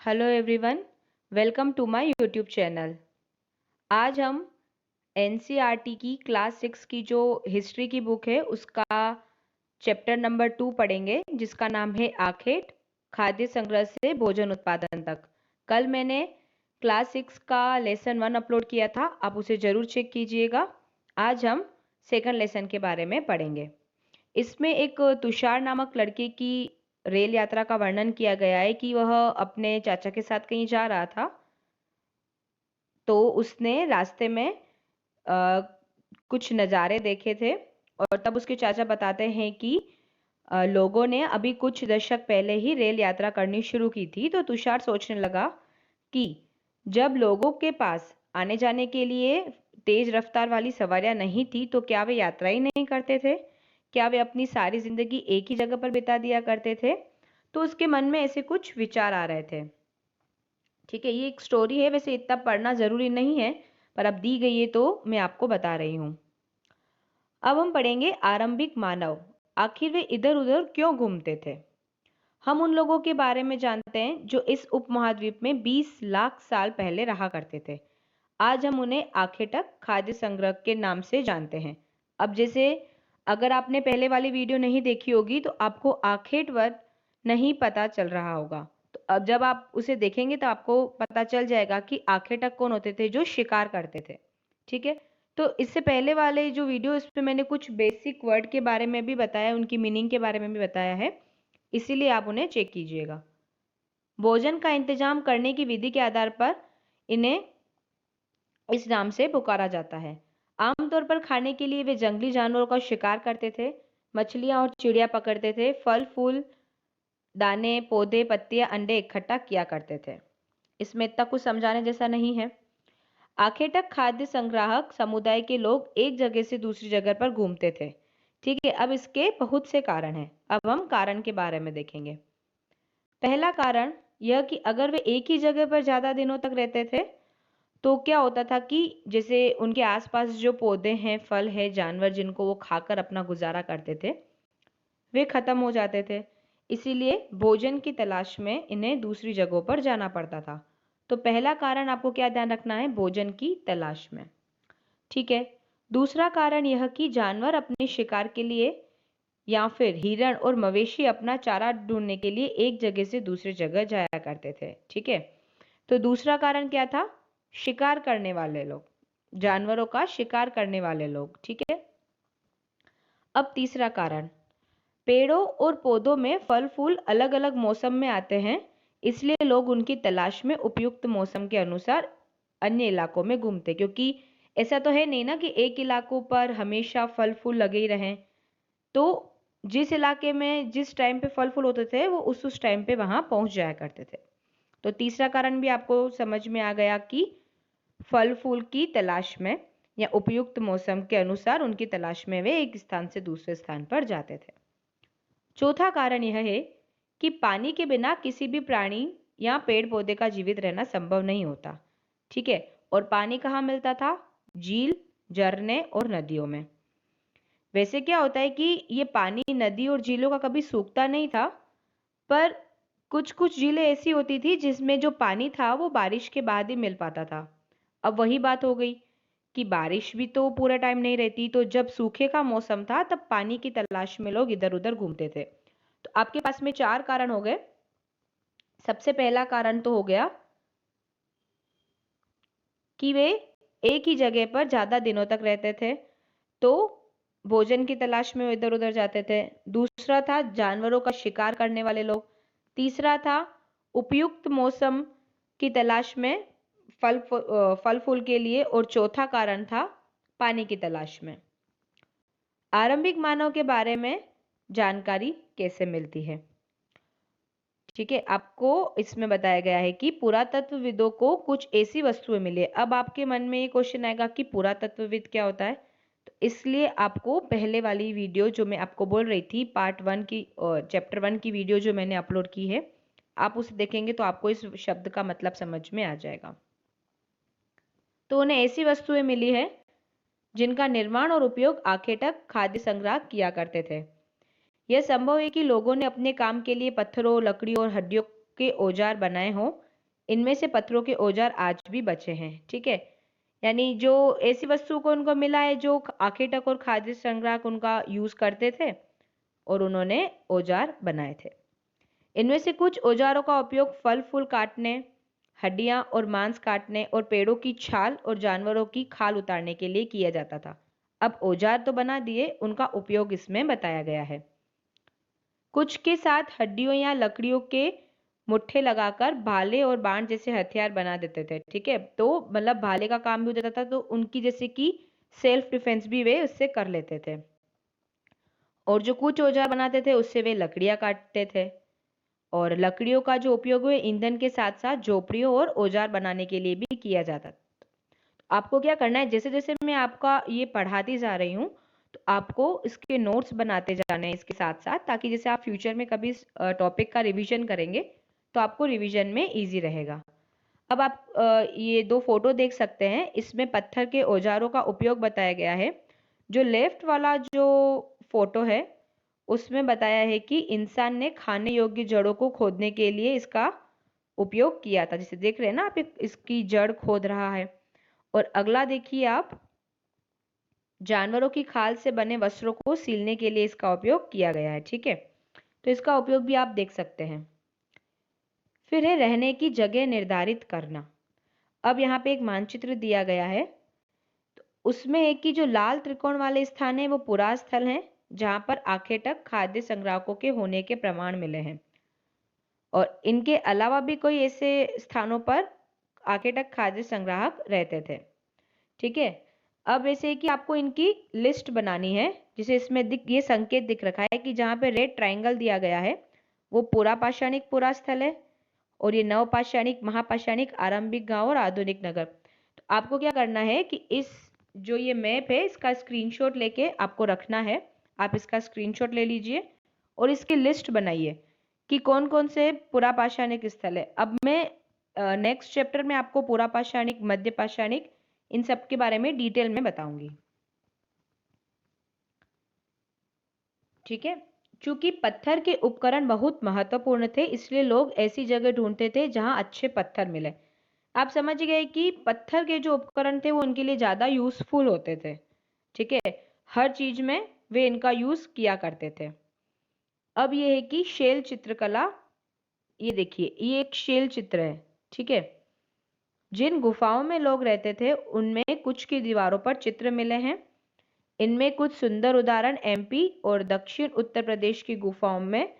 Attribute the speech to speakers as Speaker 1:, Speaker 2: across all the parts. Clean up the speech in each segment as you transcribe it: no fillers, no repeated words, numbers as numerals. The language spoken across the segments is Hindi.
Speaker 1: Hello everyone, welcome to my YouTube channel. आज हम एनसीईआरटी की क्लास 6 की जो हिस्ट्री की बुक है उसका चैप्टर नंबर 2 पढ़ेंगे, जिसका नाम है आखेट, खाद्य संग्रह से भोजन उत्पादन तक। कल मैंने क्लास 6 का लेसन 1 अपलोड किया था, आप उसे ज़रूर चेक कीजिएगा। आज हम सेकंड लेसन के बारे में पढ़ेंगे। इसमें एक तुषार नामक लड़के की रेल यात्रा का वर्णन किया गया है कि वह अपने चाचा के साथ कहीं जा रहा था, तो उसने रास्ते में कुछ नज़ारे देखे थे और तब उसके चाचा बताते हैं कि लोगों ने अभी कुछ दशक पहले ही रेल यात्रा करनी शुरू की थी। तो तुषार सोचने लगा कि जब लोगों के पास आने जाने के लिए तेज रफ्तार वाली सवारियां नहीं थी, तो क्या वे यात्रा ही नहीं करते थे? क्या वे अपनी सारी जिंदगी एक ही जगह पर बिता दिया करते थे? तो उसके मन में ऐसे कुछ विचार आ रहे थे। ठीक है, ये एक स्टोरी है, वैसे इतना पढ़ना जरूरी नहीं है, पर अब दी गई है तो मैं आपको बता रही हूँ। अब हम पढ़ेंगे आरंभिक मानव, आखिर वे इधर उधर क्यों घूमते थे। हम उन लोगों के बारे में जानते हैं जो इस उपमहाद्वीप में 20 लाख साल पहले रहा करते थे। आज हम उन्हें आखेटक खाद्य संग्रह के नाम से जानते हैं। अब जैसे अगर आपने पहले वाली वीडियो नहीं देखी होगी तो आपको आखेट वर्ड नहीं पता चल रहा होगा, तो अब जब आप उसे देखेंगे तो आपको पता चल जाएगा कि आखेटक कौन होते थे, जो शिकार करते थे। ठीक है, तो इससे पहले वाले जो वीडियो, इसमें मैंने कुछ बेसिक वर्ड के बारे में भी बताया, उनकी मीनिंग के बारे में भी बताया है, इसीलिए आप उन्हें चेक कीजिएगा। भोजन का इंतजाम करने की विधि के आधार पर इन्हें इस नाम से पुकारा जाता है। आमतौर पर खाने के लिए वे जंगली जानवरों का शिकार करते थे, मछलियां और चिड़िया पकड़ते थे, फल फूल, दाने, पौधे, पत्तियां, अंडे इकट्ठा किया करते थे। इसमें इतना कुछ समझाने जैसा नहीं है। आखेटक खाद्य संग्राहक समुदाय के लोग एक जगह से दूसरी जगह पर घूमते थे। ठीक है, अब इसके बहुत से कारण हैं। अब हम कारण के बारे में देखेंगे। पहला कारण यह कि अगर वे एक ही जगह पर ज्यादा दिनों तक रहते थे तो क्या होता था कि जैसे उनके आसपास जो पौधे हैं, फल है, जानवर जिनको वो खाकर अपना गुजारा करते थे, वे खत्म हो जाते थे। इसीलिए भोजन की तलाश में इन्हें दूसरी जगहों पर जाना पड़ता था। तो पहला कारण आपको क्या ध्यान रखना है? भोजन की तलाश में। ठीक है, दूसरा कारण यह कि जानवर अपने शिकार के लिए या फिर हिरण और मवेशी अपना चारा ढूंढने के लिए एक जगह से दूसरी जगह जाया करते थे। ठीक है, तो दूसरा कारण क्या था? शिकार करने वाले लोग, जानवरों का शिकार करने वाले लोग। ठीक है, अब तीसरा कारण, पेड़ों और पौधों में फल फूल अलग अलग मौसम में आते हैं, इसलिए लोग उनकी तलाश में उपयुक्त मौसम के अनुसार अन्य इलाकों में घूमते, क्योंकि ऐसा तो है नहीं ना कि एक इलाकों पर हमेशा फल फूल लगे ही रहें। तो जिस इलाके में जिस टाइम पे फल फूल होते थे वो उस टाइम पे वहां पहुंच जाया करते थे। तो तीसरा कारण भी आपको समझ में आ गया कि फल फूल की तलाश में या उपयुक्त मौसम के अनुसार उनकी तलाश में वे एक स्थान से दूसरे स्थान पर जाते थे। चौथा कारण यह है कि पानी के बिना किसी भी प्राणी या पेड़ पौधे का जीवित रहना संभव नहीं होता। ठीक है, और पानी कहाँ मिलता था? झील, झरने और नदियों में। वैसे क्या होता है कि ये पानी नदी और झीलों का कभी सूखता नहीं था, पर कुछ कुछ झीलें ऐसी होती थी जिसमें जो पानी था वो बारिश के बाद ही मिल पाता था। अब वही बात हो गई कि बारिश भी तो पूरा टाइम नहीं रहती, तो जब सूखे का मौसम था तब पानी की तलाश में लोग इधर उधर घूमते थे। तो आपके पास में चार कारण हो गए। सबसे पहला कारण तो हो गया कि वे एक ही जगह पर ज्यादा दिनों तक रहते थे, तो भोजन की तलाश में इधर उधर जाते थे। दूसरा था जानवरों का शिकार करने वाले लोग। तीसरा था उपयुक्त मौसम की तलाश में फल फूल के लिए, और चौथा कारण था पानी की तलाश में। आरंभिक मानव के बारे में जानकारी कैसे मिलती है? ठीक है, आपको इसमें बताया गया है कि पुरातत्वविदों को कुछ ऐसी वस्तुएं मिली है। अब आपके मन में ये क्वेश्चन आएगा कि पुरातत्वविद क्या होता है, तो इसलिए आपको पहले वाली वीडियो जो मैं आपको बोल रही थी, पार्ट 1 की चैप्टर 1 की वीडियो जो मैंने अपलोड की है, आप उसे देखेंगे तो आपको इस शब्द का मतलब समझ में आ जाएगा। तो उन्हें ऐसी वस्तुएं मिली है जिनका निर्माण और उपयोग आखेटक खाद्य संग्रह किया करते थे। यह संभव है कि लोगों ने अपने काम के लिए पत्थरों, लकड़ी और हड्डियों के औजार बनाए हों, इनमें से पत्थरों के औजार आज भी बचे हैं। ठीक है, यानी जो ऐसी वस्तु को उनको मिला है जो आखेटक और खाद्य संग्राहक उनका यूज करते थे और उन्होंने औजार बनाए थे। इनमें से कुछ औजारों का उपयोग फल फूल काटने, हड्डियां और मांस काटने और पेड़ों की छाल और जानवरों की खाल उतारने के लिए किया जाता था। अब औजार तो बना दिए, उनका उपयोग इसमें बताया गया है। कुछ के साथ हड्डियों या लकड़ियों के मुट्ठे लगाकर भाले और बाण जैसे हथियार बना देते थे। ठीक है, तो मतलब भाले का काम भी हो जाता था, तो उनकी जैसे कि सेल्फ डिफेंस भी वे उससे कर लेते थे। और जो कुछ औजार बनाते थे उससे वे लकड़ियां काटते थे, और लकड़ियों का जो उपयोग है ईंधन के साथ साथ झोपड़ियों और औजार बनाने के लिए भी किया जाता। आपको क्या करना है, जैसे जैसे मैं आपका ये पढ़ाती जा रही हूँ तो आपको इसके नोट्स बनाते जाने हैं इसके साथ साथ, ताकि जैसे आप फ्यूचर में कभी इस टॉपिक का रिवीजन करेंगे तो आपको रिवीजन में इजी रहेगा। अब आप ये दो फोटो देख सकते हैं, इसमें पत्थर के औजारों का उपयोग बताया गया है। जो लेफ्ट वाला जो फोटो है उसमें बताया है कि इंसान ने खाने योग्य जड़ों को खोदने के लिए इसका उपयोग किया था। जैसे देख रहे हैं ना आप, इसकी जड़ खोद रहा है। और अगला देखिए आप, जानवरों की खाल से बने वस्त्रों को सीलने के लिए इसका उपयोग किया गया है। ठीक है, तो इसका उपयोग भी आप देख सकते हैं। फिर है रहने की जगह निर्धारित करना। अब यहाँ पे एक मानचित्र दिया गया है, तो उसमें है कि जो लाल त्रिकोण वाले स्थान है वो पुरा स्थल है, जहां पर आखेटक खाद्य संग्राहकों के होने के प्रमाण मिले हैं। और इनके अलावा भी कोई ऐसे स्थानों पर आखेटक खाद्य संग्राहक रहते थे। ठीक है, अब ऐसे कि आपको इनकी लिस्ट बनानी है। जिसे इसमें ये संकेत दिख रखा है कि जहाँ पे रेड ट्राइंगल दिया गया है वो पुरा पाषाणिक पुरा स्थल है, और ये नवपाषाणिक महापाषाणिक आरंभिक गांव और आधुनिक नगर। तो आपको क्या करना है कि इस जो ये मैप है इसका स्क्रीनशॉट लेके आपको रखना है। आप इसका स्क्रीनशॉट ले लीजिए और इसकी लिस्ट बनाइए कि कौन कौन से पुरा पाषाणिक स्थल है। अब मैं नेक्स्ट चैप्टर में आपको पुरा पाषाणिक, मध्य पाषाणिक, इन सब के बारे में डिटेल में बताऊंगी। ठीक है, चूंकि पत्थर के उपकरण बहुत महत्वपूर्ण थे इसलिए लोग ऐसी जगह ढूंढते थे जहां अच्छे पत्थर मिले। आप समझ गए कि पत्थर के जो उपकरण थे वो उनके लिए ज्यादा यूजफुल होते थे। ठीक है, हर चीज में वे इनका यूज किया करते थे। अब ये है कि शैल चित्रकला। ये देखिए, ये एक शैल चित्र है। ठीक है, जिन गुफाओं में लोग रहते थे उनमें कुछ की दीवारों पर चित्र मिले हैं। इनमें कुछ सुंदर उदाहरण एमपी और दक्षिण उत्तर प्रदेश की गुफाओं में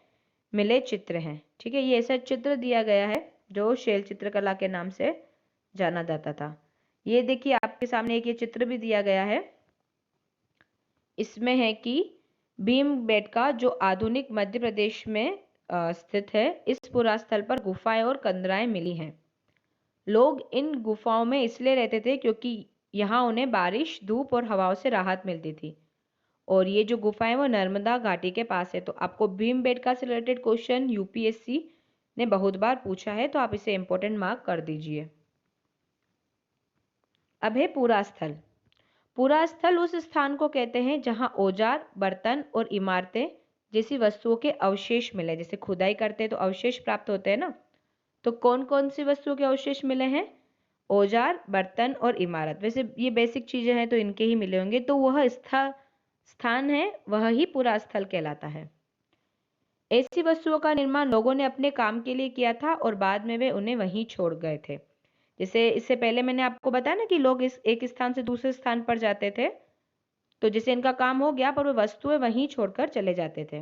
Speaker 1: मिले चित्र हैं। ठीक है, ये ऐसा चित्र दिया गया है जो शैल चित्रकला के नाम से जाना जाता था। ये देखिए आपके सामने एक ये चित्र भी दिया गया है। इसमें है कि भीमबेटका जो आधुनिक मध्य प्रदेश में स्थित है, इस पुरास्थल पर गुफाएं और कंदराएं मिली हैं। लोग इन गुफाओं में इसलिए रहते थे क्योंकि यहाँ उन्हें बारिश, धूप और हवाओं से राहत मिलती थी। और ये जो गुफाएं वो नर्मदा घाटी के पास है। तो आपको भीमबेटका से रिलेटेड क्वेश्चन यूपीएससी ने बहुत बार पूछा है, तो आप इसे इंपॉर्टेंट मार्क कर दीजिए। अब है पूरा स्थल। पूरा स्थल उस स्थान को कहते हैं जहां औजार, बर्तन और इमारतें जैसी वस्तुओं के अवशेष मिले। जैसे खुदाई करते हैं तो अवशेष प्राप्त होते हैं ना, तो कौन कौन सी वस्तुओं के अवशेष मिले हैं? औजार, बर्तन और इमारत। वैसे ये बेसिक चीजें हैं तो इनके ही मिले होंगे, तो वह स्थान है वह ही पूरा स्थल कहलाता है। ऐसी वस्तुओं का निर्माण लोगों ने अपने काम के लिए किया था और बाद में वे उन्हें वहीं छोड़ गए थे। जैसे इससे पहले मैंने आपको बताया ना कि लोग इस एक स्थान से दूसरे स्थान पर जाते थे, तो जैसे इनका काम हो गया पर वो वस्तुएं वहीं छोड़कर चले जाते थे।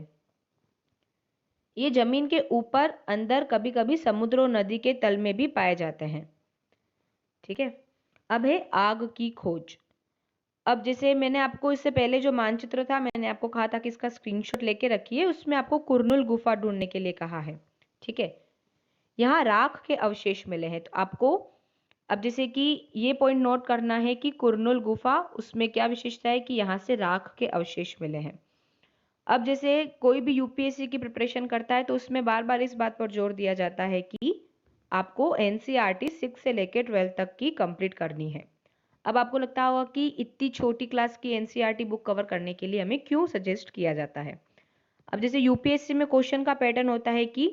Speaker 1: ये जमीन के ऊपर, अंदर, कभी कभी समुद्र और नदी के तल में भी पाए जाते हैं। ठीक है, अब है आग की खोज। अब जैसे मैंने आपको इससे पहले जो मानचित्र था मैंने आपको कहा था कि इसका स्क्रीनशॉट लेके रखिए, उसमें आपको कुरनुल गुफा ढूंढने के लिए कहा है। ठीक है, यहाँ राख के अवशेष मिले हैं। तो आपको अब जैसे कि ये पॉइंट नोट करना है कि कुरनुल गुफा, उसमें क्या विशेषता है कि यहाँ से राख के अवशेष मिले हैं। अब जैसे कोई भी यूपीएससी की प्रिपरेशन करता है तो उसमें बार बार इस बात पर जोर दिया जाता है कि आपको एनसीईआरटी 6 से लेकर 12 तक की कंप्लीट करनी है। अब आपको लगता होगा कि इतनी छोटी क्लास की एनसीईआरटी बुक कवर करने के लिए हमें क्यों सजेस्ट किया जाता है। अब जैसे यूपीएससी में क्वेश्चन का पैटर्न होता है कि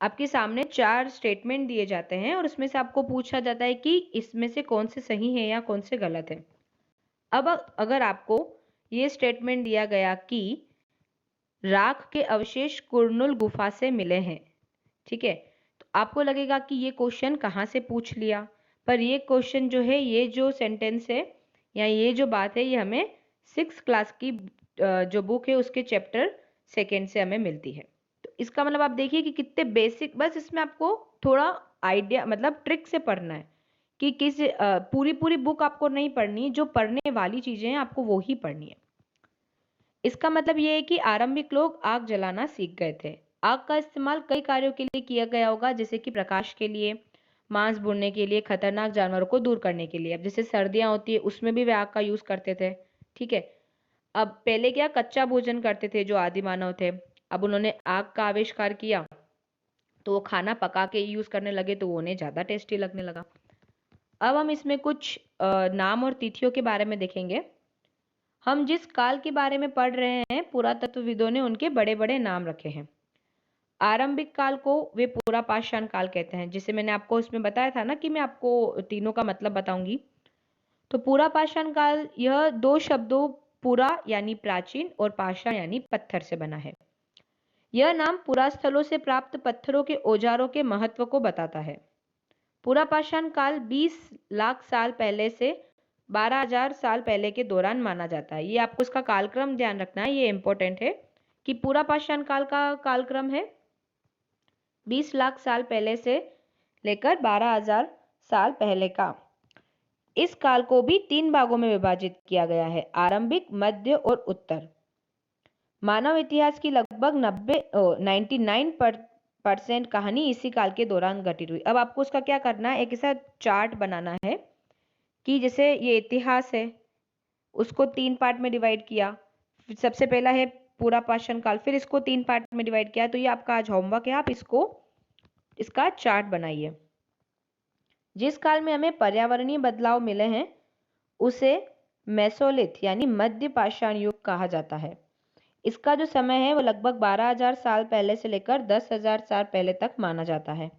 Speaker 1: आपके सामने 4 स्टेटमेंट दिए जाते हैं और उसमें से आपको पूछा जाता है कि इसमें से कौन से सही है या कौन से गलत है। अब अगर आपको ये स्टेटमेंट दिया गया कि राख के अवशेष कुरनुल गुफा से मिले हैं, ठीक है, तो आपको लगेगा कि ये क्वेश्चन कहाँ से पूछ लिया, पर ये क्वेश्चन जो है, ये जो सेंटेंस है या ये जो बात है, ये हमें 6th क्लास की जो बुक है उसके चैप्टर 2 से हमें मिलती है। तो इसका मतलब आप देखिए कि कितने बेसिक, बस इसमें आपको थोड़ा आइडिया मतलब ट्रिक से पढ़ना है कि किस पूरी पूरी बुक आपको नहीं पढ़नी, जो पढ़ने वाली चीजें हैं आपको वो ही पढ़नी है। इसका मतलब ये है कि आरंभिक लोग आग जलाना सीख गए थे। आग का इस्तेमाल कई कार्यों के लिए किया गया होगा, जैसे कि प्रकाश के लिए, मांस भूनने के लिए, खतरनाक जानवरों को दूर करने के लिए। अब जैसे सर्दियां होती है उसमें भी वे आग का यूज करते थे, ठीक है। अब पहले क्या कच्चा भोजन करते थे जो आदि मानव थे, अब उन्होंने आग का आविष्कार किया तो वो खाना पका के यूज करने लगे, तो वो उन्हें ज्यादा टेस्टी लगने लगा। अब हम इसमें कुछ नाम और तिथियों के बारे में देखेंगे। हम जिस काल के बारे में पढ़ रहे हैं, पुरातत्वविदों ने उनके बड़े बड़े नाम रखे हैं। आरंभिक काल को वे पूरा पाषाण काल कहते हैं, जिसे मैंने आपको इसमें बताया था ना कि मैं आपको तीनों का मतलब बताऊंगी। तो पूरा पाषाण काल, यह 2 शब्दों पुरा यानी प्राचीन और पाषाण यानी पत्थर से बना है। यह नाम पुरास्थलों से प्राप्त पत्थरों के औजारों के महत्व को बताता है। पूरा पाषाण काल 20 लाख साल पहले से 12,000 साल पहले के दौरान माना जाता है। ये आपको इसका कालक्रम ध्यान रखना है, ये इंपॉर्टेंट है कि पूरा पाषाण काल का कालक्रम है 20 लाख साल पहले से लेकर 12,000 साल पहले का। इस काल को भी 3 भागों में विभाजित किया गया है, आरंभिक, मध्य और उत्तर। मानव इतिहास की लगभग 99% कहानी इसी काल के दौरान घटित हुई। अब आपको उसका क्या करना है, एक ऐसा चार्ट बनाना है कि जैसे ये इतिहास है उसको 3 पार्ट में डिवाइड किया। सबसे पहला है पूरा पाषाण काल, फिर इसको 3 पार्ट में डिवाइड किया। तो ये आपका आज होमवर्क है, आप इसका चार्ट बनाइए। जिस काल में हमें पर्यावरणीय बदलाव मिले हैं उसे मेसोलिथ यानी मध्य पाषाण युग कहा जाता है। इसका जो समय है वो लगभग 12,000 साल पहले से लेकर 10,000 साल पहले तक माना जाता है।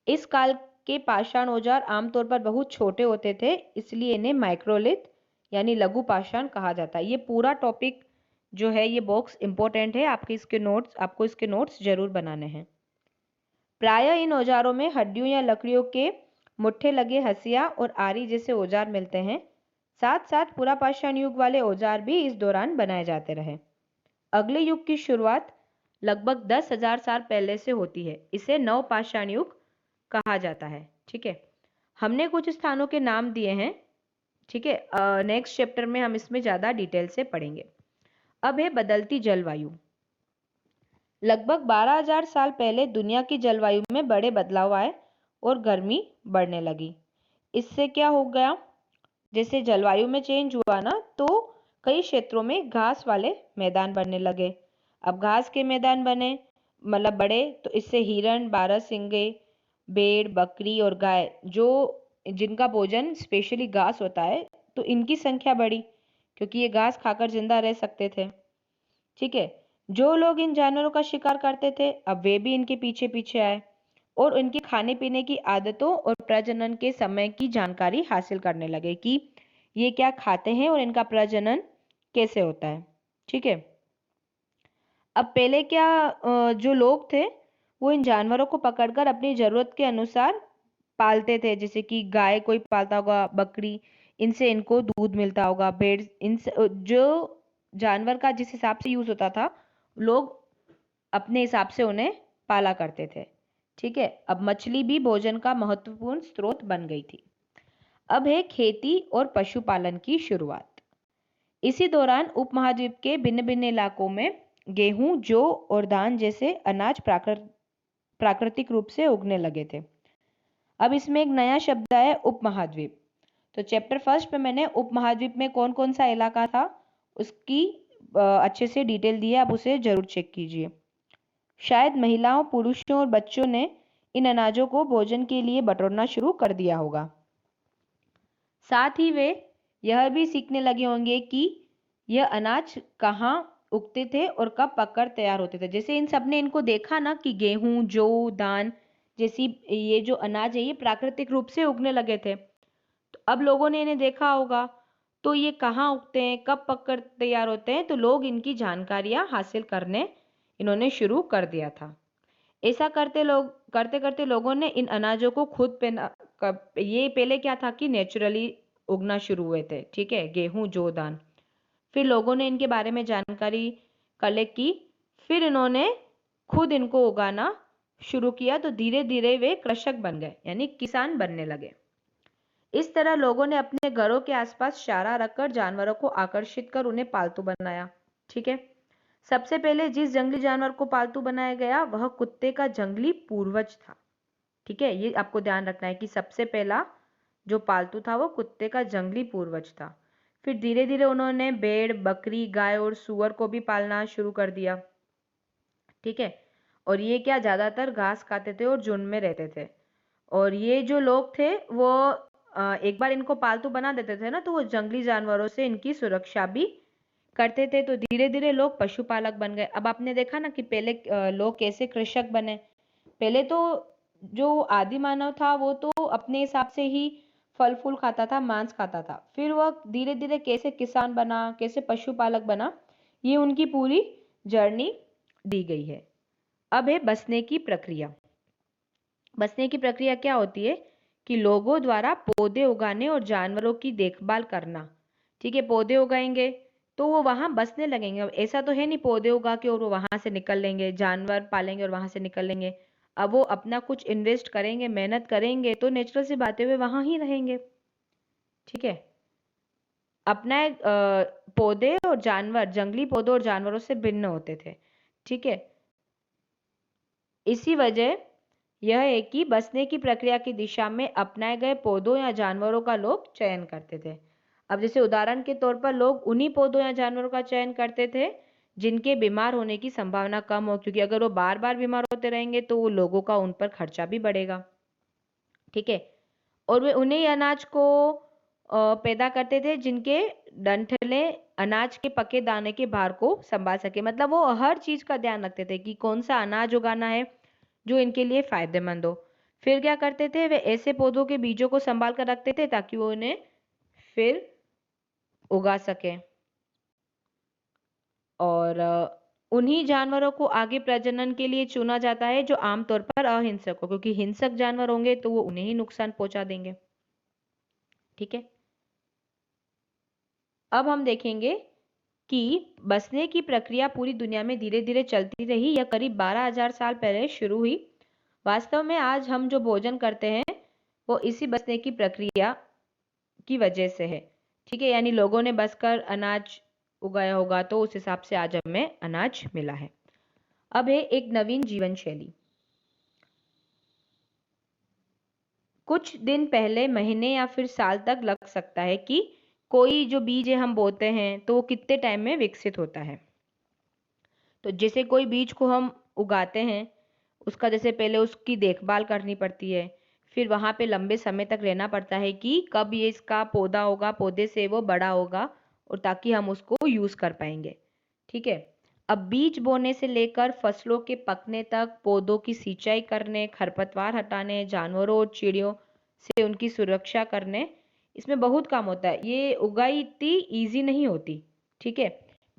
Speaker 1: इस काल के पाषाण औजार आमतौर पर बहुत छोटे होते थे, इसलिए इन्हें माइक्रोलिथ यानी लघु पाषाण कहा जाता है। ये पूरा टॉपिक जो है ये बॉक्स इंपॉर्टेंट है, आपको इसके नोट्स जरूर बनाने हैं। प्रायः इन औजारों में हड्डियों या लकड़ियों के मुट्ठे लगे हंसिया और आरी जैसे औजार मिलते हैं। साथ साथ पूरा पाषाण युग वाले औजार भी इस दौरान बनाए जाते रहे। अगले युग की शुरुआत लगभग 10,000 साल पहले से होती है, इसे नव पाषाण युग कहा जाता है, ठीक है। हमने कुछ स्थानों के नाम दिए हैं, ठीक है। नेक्स्ट चैप्टर में हम इसमें ज्यादा डिटेल से पढ़ेंगे। अब है बदलती जलवायु। लगभग 12,000 साल पहले दुनिया की जलवायु में बड़े बदलाव आए और गर्मी बढ़ने लगी। इससे क्या हो गया, जैसे जलवायु में चेंज हुआ ना, तो कई क्षेत्रों में घास वाले मैदान बनने लगे। अब घास के मैदान बने मतलब बड़े, तो इससे हिरण, बारहसिंगे, भेड़, बकरी और गाय, जो जिनका भोजन स्पेशली घास होता है, तो इनकी संख्या बढ़ी क्योंकि ये घास खाकर जिंदा रह सकते थे, ठीक है। जो लोग इन जानवरों का शिकार करते थे अब वे भी इनके पीछे पीछे आए और इनके खाने पीने की आदतों और प्रजनन के समय की जानकारी हासिल करने लगे कि ये क्या खाते हैं और इनका प्रजनन कैसे होता है, ठीक है। अब पहले क्या जो लोग थे वो इन जानवरों को पकड़कर अपनी जरूरत के अनुसार पालते थे, जैसे कि गाय कोई पालता होगा, बकरी, इनसे इनको दूध मिलता होगा, भेड़, इनसे जो जानवर का जिस हिसाब से यूज होता था लोग अपने हिसाब से उन्हें पाला करते थे, ठीक है। अब मछली भी भोजन का महत्वपूर्ण स्रोत बन गई थी। अब है खेती और पशुपालन की शुरुआत। इसी दौरान उपमहाद्वीप के भिन्न भिन्न इलाकों में गेहूं, जौ और धान जैसे अनाज प्राकृतिक रूप से उगने लगे थे। अब इसमें एक नया शब्द है उपमहाद्वीप। तो चैप्टर 1 में मैंने उपमहाद्वीप में कौन कौन सा इलाका था उसकी अच्छे से डिटेल दी है, आप उसे जरूर चेक कीजिए। शायद महिलाओं, पुरुषों और बच्चों ने इन अनाजों को भोजन के लिए बटोरना शुरू कर दिया होगा। साथ ही वे यह भी सीखने लगे होंगे कि यह अनाज कहाँ उगते थे और कब पककर तैयार होते थे। जैसे इन सब ने इनको देखा ना कि गेहूं, जौ, धान जैसी ये जो अनाज है ये प्राकृतिक रूप से उगने लगे थे। तो अब लोगों ने इन्हें देखा होगा, तो ये कहाँ उगते हैं, कब पककर तैयार होते हैं, तो लोग इनकी जानकारियां हासिल करने इन्होंने शुरू कर दिया था। ऐसा करते करते लोगों ने इन अनाजों को खुद पे ये पहले क्या था कि नेचुरली उगना शुरू हुए थे, ठीक है, गेहूं, जौ, धान। फिर लोगों ने इनके बारे में जानकारी कलेक्ट की, फिर इन्होंने खुद इनको उगाना शुरू किया, तो धीरे धीरे वे कृषक बन गए, यानी किसान बनने लगे। इस तरह लोगों ने अपने घरों के आसपास चारा रखकर जानवरों को आकर्षित कर उन्हें पालतू बनाया, ठीक है। सबसे पहले जिस जंगली जानवर को पालतू बनाया गया वह कुत्ते का जंगली पूर्वज था, ठीक है। ये आपको ध्यान रखना है कि सबसे पहला जो पालतू था वो कुत्ते का जंगली पूर्वज था। फिर धीरे धीरे उन्होंने भेड़, बकरी, गाय और सुअर को भी पालना शुरू कर दिया, ठीक है। और ये क्या ज्यादातर घास खाते थे और झुंड में रहते थे। और ये जो लोग थे वो एक बार इनको पालतू बना देते थे ना, तो वो जंगली जानवरों से इनकी सुरक्षा भी करते थे। तो धीरे धीरे लोग पशुपालक बन गए। अब आपने देखा ना कि पहले लोग कैसे कृषक बने। पहले तो जो आदि मानव था वो तो अपने हिसाब से ही फल फूल खाता था, मांस खाता था। फिर वह धीरे धीरे कैसे किसान बना, कैसे पशुपालक बना, ये उनकी पूरी जर्नी दी गई है। अब है बसने की प्रक्रिया। बसने की प्रक्रिया क्या होती है कि लोगों द्वारा पौधे उगाने और जानवरों की देखभाल करना, ठीक है। पौधे उगाएंगे तो वो वहां बसने लगेंगे। अब ऐसा तो है नहीं पौधे उगा के और वो वहां से निकल लेंगे, जानवर पालेंगे और वहां से निकल लेंगे। अब वो अपना कुछ इन्वेस्ट करेंगे, मेहनत करेंगे, तो नेचुरल सी बातें हुए वहां ही रहेंगे, ठीक है। अपना पौधे और जानवर जंगली पौधों और जानवरों से भिन्न होते थे, ठीक है। इसी वजह यह है कि बसने की प्रक्रिया की दिशा में अपनाए गए पौधों या जानवरों का लोग चयन करते थे। अब जैसे उदाहरण के तौर पर लोग उन्हीं पौधों या जानवरों का चयन करते थे जिनके बीमार होने की संभावना कम हो, क्योंकि अगर वो बार बार बीमार होते रहेंगे तो वो लोगों का उन पर खर्चा भी बढ़ेगा, ठीक है। और वे उन्हीं अनाज को पैदा करते थे जिनके डंठलें अनाज के पके दाने के भार को संभाल सके। मतलब वो हर चीज का ध्यान रखते थे कि कौन सा अनाज उगाना है जो इनके लिए फायदेमंद हो। फिर क्या करते थे, वे ऐसे पौधों के बीजों को संभाल कर रखते थे ताकि वो उन्हें फिर उगा सके। और उन्हीं जानवरों को आगे प्रजनन के लिए चुना जाता है जो आमतौर पर अहिंसक हो, क्योंकि हिंसक जानवर होंगे तो वो उन्हें ही नुकसान पहुंचा देंगे, ठीक है। अब हम देखेंगे कि बसने की प्रक्रिया पूरी दुनिया में धीरे धीरे चलती रही। यह करीब 12,000 साल पहले शुरू हुई। वास्तव में आज हम जो भोजन करते हैं वो इसी बसने की प्रक्रिया की वजह से है, ठीक है। यानी लोगों ने बसकर अनाज उगाया होगा तो उस हिसाब से आज हमें अनाज मिला है। अब है एक नवीन जीवन शैली। कुछ दिन पहले, महीने या फिर साल तक लग सकता है कि कोई जो बीज है हम बोते हैं तो वो कितने टाइम में विकसित होता है। तो जैसे कोई बीज को हम उगाते हैं, उसका जैसे पहले उसकी देखभाल करनी पड़ती है, फिर वहां पे लंबे समय तक रहना पड़ता है कि कब ये इसका पौधा होगा, पौधे से वो बड़ा होगा और ताकि हम उसको यूज कर पाएंगे, ठीक है। अब बीज बोने से लेकर फसलों के पकने तक, पौधों की सिंचाई करने, खरपतवार हटाने, जानवरों और चिड़ियों से उनकी सुरक्षा करने, इसमें बहुत काम होता है। ये उगाई इतनी ईजी नहीं होती, ठीक है।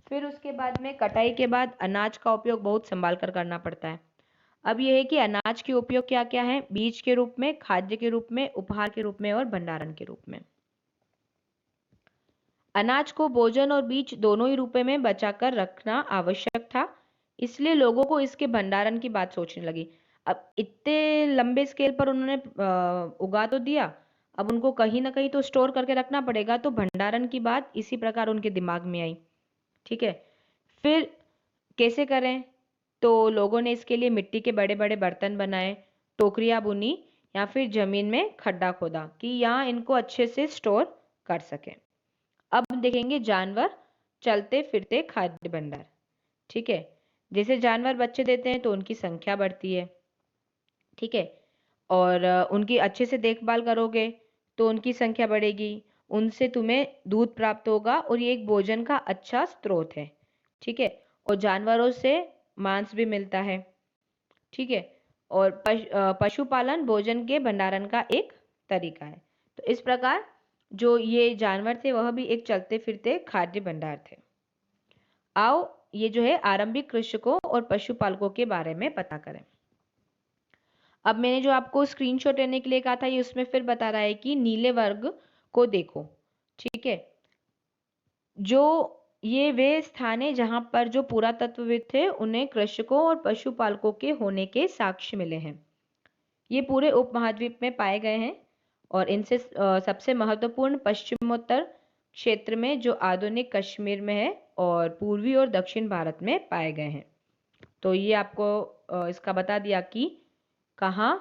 Speaker 1: फिर उसके बाद में कटाई के बाद अनाज का उपयोग बहुत संभाल कर करना पड़ता है। अब यह है कि अनाज के उपयोग क्या क्या है, बीज के रूप में, खाद्य के रूप में, उपहार के रूप में और भंडारण के रूप में। अनाज को भोजन और बीज दोनों ही रूप में बचाकर रखना आवश्यक था, इसलिए लोगों को इसके भंडारण की बात सोचने लगी। अब इतने लंबे स्केल पर उन्होंने उगा तो दिया, अब उनको कहीं ना कहीं तो स्टोर करके रखना पड़ेगा, तो भंडारण की बात इसी प्रकार उनके दिमाग में आई, ठीक है। फिर कैसे करें, तो लोगों ने इसके लिए मिट्टी के बड़े बड़े बर्तन बनाए, टोकरियां बुनी या फिर जमीन में खड्डा खोदा कि यहाँ इनको अच्छे से स्टोर कर सके। अब देखेंगे जानवर चलते फिरते खाद्य भंडार, ठीक है। जैसे जानवर बच्चे देते हैं तो उनकी संख्या बढ़ती है, ठीक है। और उनकी अच्छे से देखभाल करोगे तो उनकी संख्या बढ़ेगी, उनसे तुम्हें दूध प्राप्त होगा और ये एक भोजन का अच्छा स्रोत है, ठीक है, और जानवरों से मांस भी मिलता है। ठीक है, और पशुपालन भोजन के भंडारण का एक तरीका है। तो इस प्रकार जो ये जानवर थे वह भी एक चलते फिरते खाद्य भंडार थे। आओ ये जो है आरंभिक कृषकों और पशुपालकों के बारे में पता करें। अब मैंने जो आपको स्क्रीनशॉट लेने के लिए कहा था, ये उसमें फिर बता रहा है कि नीले वर्ग को देखो। ठीक है, जो ये वे स्थान है जहां पर जो पुरातत्वविद थे उन्हें कृषकों और पशुपालकों के होने के साक्ष्य मिले हैं। ये पूरे उपमहाद्वीप में पाए गए हैं और इनसे सबसे महत्वपूर्ण पश्चिमोत्तर क्षेत्र में जो आधुनिक कश्मीर में है और पूर्वी और दक्षिण भारत में पाए गए हैं। तो ये आपको इसका बता दिया कि कहाँ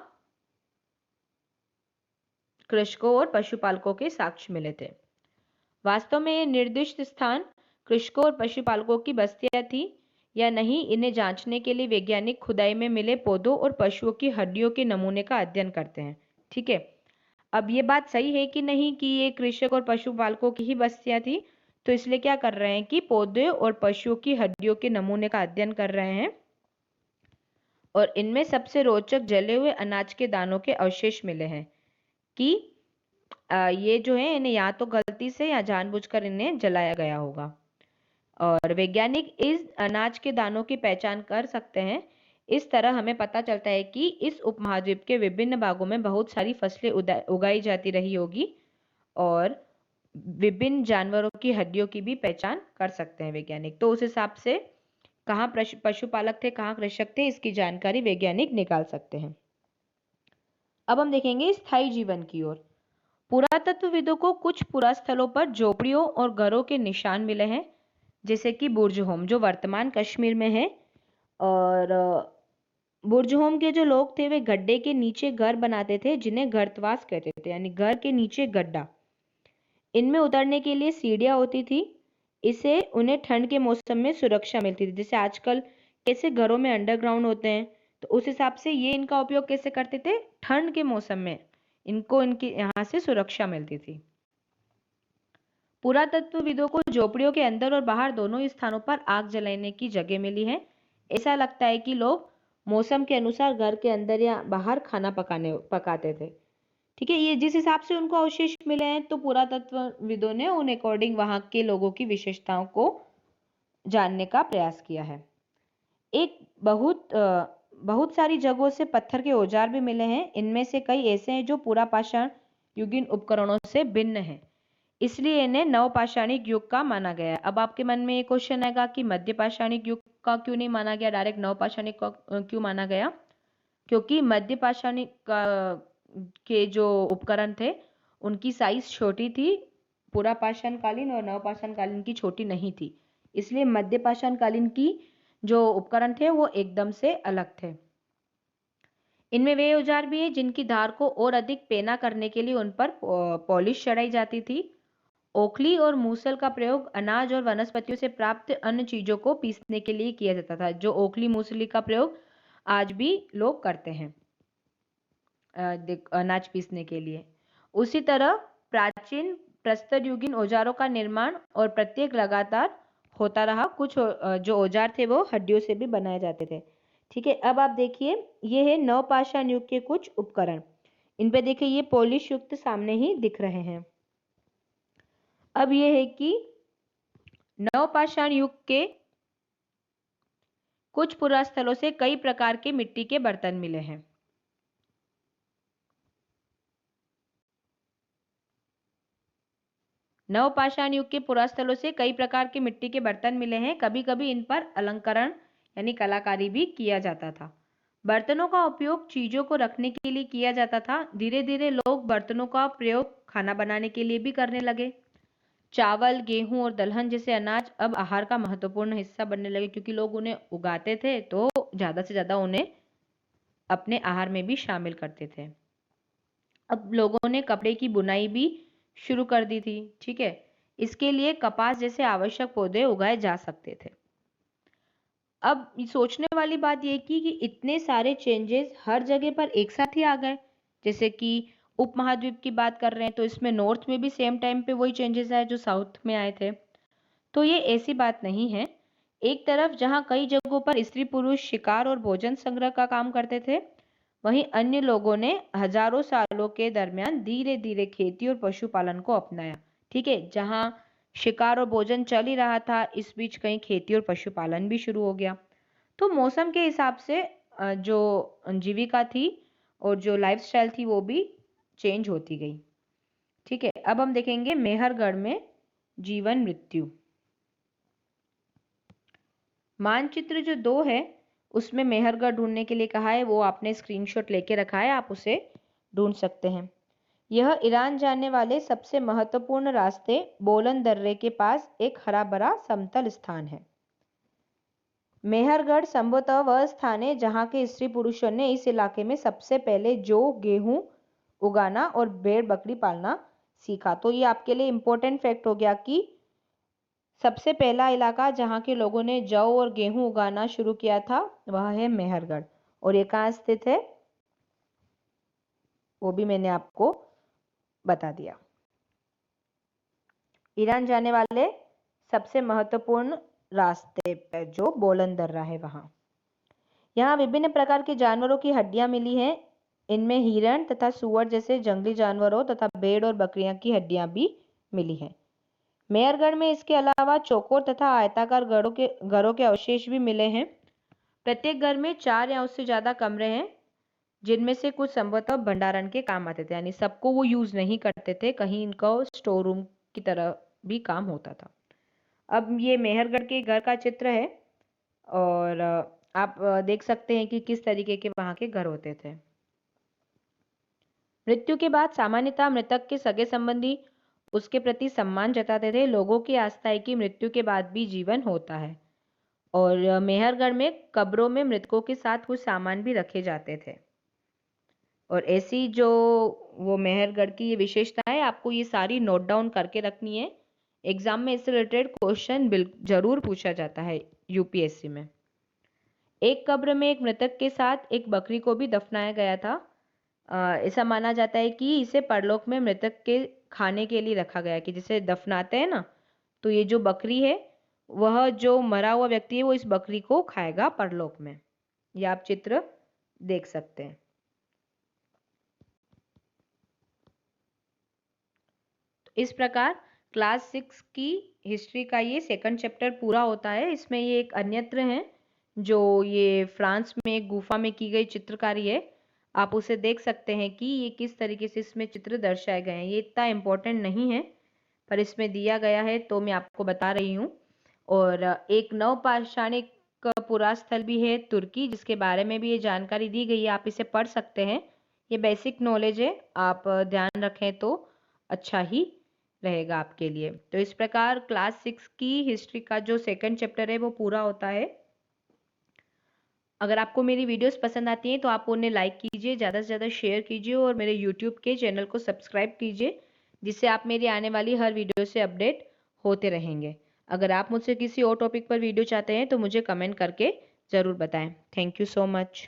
Speaker 1: कृषकों और पशुपालकों के साक्ष्य मिले थे। वास्तव में ये निर्दिष्ट स्थान कृषकों और पशुपालकों की बस्तियां थी या नहीं, इन्हें जांचने के लिए वैज्ञानिक खुदाई में मिले पौधों और पशुओं की हड्डियों के नमूने का अध्ययन करते हैं। ठीक है, अब ये बात सही है कि नहीं कि ये कृषक और पशुपालकों की ही बस्तियां थी, तो इसलिए क्या कर रहे हैं कि पौधे और पशुओं की हड्डियों के नमूने का अध्ययन कर रहे हैं और इनमें सबसे रोचक जले हुए अनाज के दानों के अवशेष मिले हैं कि ये जो है इन्हें या तो गलती से या जानबूझकर इन्हें जलाया गया होगा। और वैज्ञानिक इस अनाज के दानों की पहचान कर सकते हैं। इस तरह हमें पता चलता है कि इस उपमहाद्वीप के विभिन्न भागों में बहुत सारी फसलें उगाई जाती रही होगी और विभिन्न जानवरों की हड्डियों की भी पहचान कर सकते हैं वैज्ञानिक। तो उस हिसाब से कहाँ पशुपालक थे, कहाँ कृषक थे, इसकी जानकारी वैज्ञानिक निकाल सकते हैं। अब हम देखेंगे स्थायी जीवन की ओर। पुरातत्वविदों को कुछ पुरास्थलों पर झोपड़ियों और घरों के निशान मिले हैं, जैसे कि बुर्जहोम जो वर्तमान कश्मीर में है। और बुर्जहोम के जो लोग थे वे गड्ढे के नीचे घर बनाते थे जिन्हें गर्तवास कहते थे, यानी घर के नीचे गड्ढा। इनमें उतरने के लिए सीढ़ियां होती थी, इससे उन्हें ठंड के मौसम में सुरक्षा मिलती थी। जैसे आजकल कैसे घरों में अंडरग्राउंड होते हैं, तो उस हिसाब से ये इनका उपयोग कैसे करते थे, ठंड के मौसम में इनको इनके यहाँ से सुरक्षा मिलती थी। पुरातत्वविदों को झोपड़ियों के अंदर और बाहर दोनों ही स्थानों पर आग जलाने की जगह मिली है। ऐसा लगता है कि लोग मौसम के अनुसार घर के अंदर या बाहर खाना पकाते थे। ठीक है, ये जिस हिसाब से उनको अवशेष मिले हैं तो पुरातत्वविदों ने उन अकॉर्डिंग वहां के लोगों की विशेषताओं को जानने का प्रयास किया है। एक बहुत सारी जगहों से पत्थर के औजार भी मिले हैं। इनमें से कई ऐसे हैं जो पुरापाषाण युगीन उपकरणों से भिन्न हैं, इसलिए इन्हें नवपाषाणिक युग का माना गया है। अब आपके मन में ये क्वेश्चन आएगा कि मध्यपाषाणिक युग का क्यों नहीं माना गया, डायरेक्ट नवपाषाणिक का क्यों माना गया? क्योंकि मध्यपाषाणिक के जो उपकरण थे उनकी साइज छोटी थी, पुरापाषाण कालीन और नवपाषाण कालीन की छोटी नहीं थी, इसलिए मध्यपाषाण कालीन की जो उपकरण थे वो एकदम से अलग थे। इनमें वे औजार भी है जिनकी धार को और अधिक पेना करने के लिए उन पर पॉलिश चढ़ाई जाती थी। ओखली और मूसल का प्रयोग अनाज और वनस्पतियों से प्राप्त अन्य चीजों को पीसने के लिए किया जाता था। जो ओखली मूसली का प्रयोग आज भी लोग करते हैं अनाज पीसने के लिए। उसी तरह प्राचीन प्रस्तर युगीन औजारों का निर्माण और प्रत्येक लगातार होता रहा। कुछ जो औजार थे वो हड्डियों से भी बनाए जाते थे। ठीक है, अब आप देखिए ये है नवपाषाण युग के कुछ उपकरण। इन पे देखिए ये पॉलिश युक्त सामने ही दिख रहे हैं। अब ये है कि नवपाषाण युग के कुछ पुरास्थलों से कई प्रकार के मिट्टी के बर्तन मिले हैं। नवपाषाण युग के पुरास्थलों से कई प्रकार के मिट्टी के बर्तन मिले हैं। कभी कभी इन पर अलंकरण यानी कलाकारी भी किया जाता था। बर्तनों का उपयोग चीजों को रखने के लिए किया जाता था। धीरे धीरे लोग बर्तनों का प्रयोग खाना बनाने के लिए भी करने लगे। चावल, गेहूं और दलहन जैसे अनाज अब आहार का महत्वपूर्ण हिस्सा बनने लगे, क्योंकि लोग उन्हें उगाते थे तो ज्यादा से ज्यादा उन्हें अपने आहार में भी शामिल करते थे। अब लोगों ने कपड़े की बुनाई भी शुरू कर दी थी। ठीक है, इसके लिए कपास जैसे आवश्यक पौधे उगाए जा सकते थे। अब सोचने वाली बात यह कि इतने सारे चेंजेस हर जगह पर एक साथ ही आ गए। जैसे कि उपमहाद्वीप की बात कर रहे हैं तो इसमें नॉर्थ में भी सेम टाइम पे वही चेंजेस आए जो साउथ में आए थे। तो ये ऐसी बात नहीं है, एक तरफ जहां कई जगहों पर स्त्री पुरुष शिकार और भोजन संग्रह का काम करते थे, वहीं अन्य लोगों ने हजारों सालों के दरमियान धीरे धीरे खेती और पशुपालन को अपनाया। ठीक है, जहां शिकार और भोजन चल ही रहा था, इस बीच कहीं खेती और पशुपालन भी शुरू हो गया। तो मौसम के हिसाब से जो जीविका थी और जो लाइफस्टाइल थी वो भी चेंज होती गई। ठीक है, अब हम देखेंगे मेहरगढ़ में जीवन मृत्यु। मानचित्र जो 2 है उसमें मेहरगढ़ ढूंढने के लिए कहा है, वो आपने स्क्रीनशॉट लेके रखा है, आप उसे ढूंढ सकते हैं। यह ईरान जाने वाले सबसे महत्वपूर्ण रास्ते बोलन दर्रे के पास एक हरा भरा समतल स्थान है। मेहरगढ़ संभवतः वह स्थान है जहाँ के स्त्री पुरुषों ने इस इलाके में सबसे पहले जौ, गेहूं उगाना और भेड़ बकरी पालना सीखा। तो ये आपके लिए इम्पोर्टेंट फैक्ट हो गया कि सबसे पहला इलाका जहाँ के लोगों ने जौ और गेहूं उगाना शुरू किया था वह है मेहरगढ़। और ये कहाँ स्थित है वो भी मैंने आपको बता दिया। ईरान जाने वाले सबसे महत्वपूर्ण रास्ते पर जो बोलन दर्रा है वहां। यहाँ विभिन्न प्रकार के जानवरों की हड्डियां मिली हैं। इनमें हिरण तथा सुअर जैसे जंगली जानवरों तथा भेड़ और बकरियां की हड्डियां भी मिली हैं। मेहरगढ़ में इसके अलावा चौकोर तथा आयताकार घरों के अवशेष भी मिले हैं। प्रत्येक घर में 4 या उससे ज्यादा कमरे हैं, जिनमें से कुछ संभवतः भंडारण के काम आते थे, यानी सबको वो यूज नहीं करते थे, कहीं इनका स्टोर रूम की तरह भी काम होता था। अब ये मेहरगढ़ के घर का चित्र है और आप देख सकते हैं कि किस तरीके के वहां के घर होते थे। मृत्यु के बाद सामान्यतः मृतक के सगे संबंधी उसके प्रति सम्मान जताते थे। लोगों की आस्था है कि मृत्यु के बाद भी जीवन होता है और मेहरगढ़ में कब्रों में मृतकों के साथ कुछ सामान भी रखे जाते थे। और ऐसी जो वो मेहरगढ़ की ये विशेषता है, आपको ये सारी नोट डाउन करके रखनी है। एग्जाम में इससे रिलेटेड क्वेश्चन जरूर पूछा जाता है यूपीएससी में। एक कब्र में एक मृतक के साथ एक बकरी को भी दफनाया गया था। ऐसा माना जाता है कि इसे परलोक में मृतक के खाने के लिए रखा गया, कि जिसे दफनाते हैं ना, तो ये जो बकरी है वह जो मरा हुआ व्यक्ति है वो इस बकरी को खाएगा परलोक में। ये आप चित्र देख सकते हैं। तो इस प्रकार क्लास 6 की हिस्ट्री का ये सेकंड चैप्टर पूरा होता है। इसमें ये एक अन्यत्र है जो ये फ्रांस में एक गुफा में की गई चित्रकारी है। आप उसे देख सकते हैं कि ये किस तरीके से इसमें चित्र दर्शाए गए हैं। ये इतना इम्पोर्टेंट नहीं है पर इसमें दिया गया है तो मैं आपको बता रही हूँ। और एक नवपाषाणिक पुरास्थल भी है तुर्की, जिसके बारे में भी ये जानकारी दी गई है, आप इसे पढ़ सकते हैं। ये बेसिक नॉलेज है, आप ध्यान रखें तो अच्छा ही रहेगा आपके लिए। तो इस प्रकार क्लास 6 की हिस्ट्री का जो सेकंड चैप्टर है वो पूरा होता है। अगर आपको मेरी वीडियोस पसंद आती हैं तो आप उन्हें लाइक कीजिए, ज़्यादा से ज़्यादा शेयर कीजिए और मेरे यूट्यूब के चैनल को सब्सक्राइब कीजिए, जिससे आप मेरी आने वाली हर वीडियो से अपडेट होते रहेंगे। अगर आप मुझसे किसी और टॉपिक पर वीडियो चाहते हैं तो मुझे कमेंट करके ज़रूर बताएं। Thank you so much.